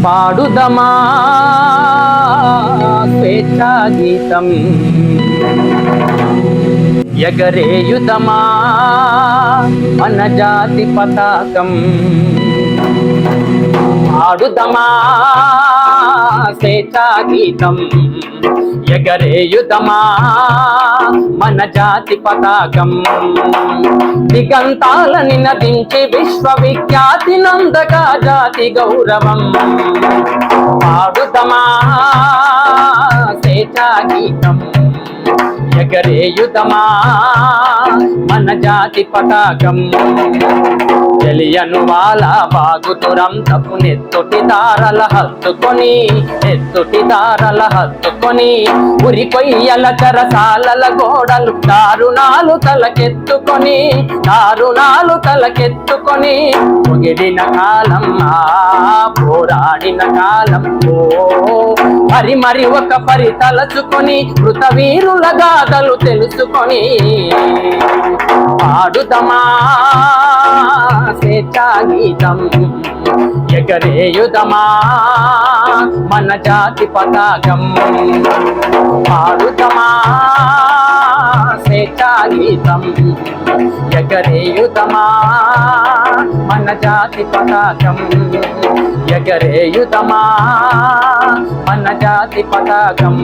పాడుదమా స్వేచ్ఛా గీతం, ఎగరేయుదమా మన జాతి పతాకం. పాడుదమా స్వేచ్ఛా గీతం, ఎగరేయుదమా మన జాతి పతాకం. దిగంతాలని నదించి విశ్వవిఖ్యాతి నందగా జాతి గౌరవం. పాడుదమా స్వేచ్ఛా గీతం, ఎగరేయుదమా మన జాతి పతాకం. తెలియను వాళ్ళ బాగుతురంతపు నెత్తుటి దారల హత్తుకొని, నెత్తుటి దారల హత్తుకొని, ఉరి కొయ్యల చరసాలల గోడలు దారుణాలు తలకెత్తుకొని, దారుణాలు తలకెత్తుకొని, పొగిడిన కాలం పోరాడిన కాలం. మరి మరి ఒక పరి తలచుకొని మృత వీరుల గాథలు తెలుసుకొని పాడుదమా స్వేచ్ఛా గీతం, ఎగరేయుదమా మన జాతి పతాకం. పాడుదమా స్వేచ్ఛా గీతం, ఎగరేయుదమా మన జాతి పతాకం. ఎగరేయుదమా మన జాతి పతాకం.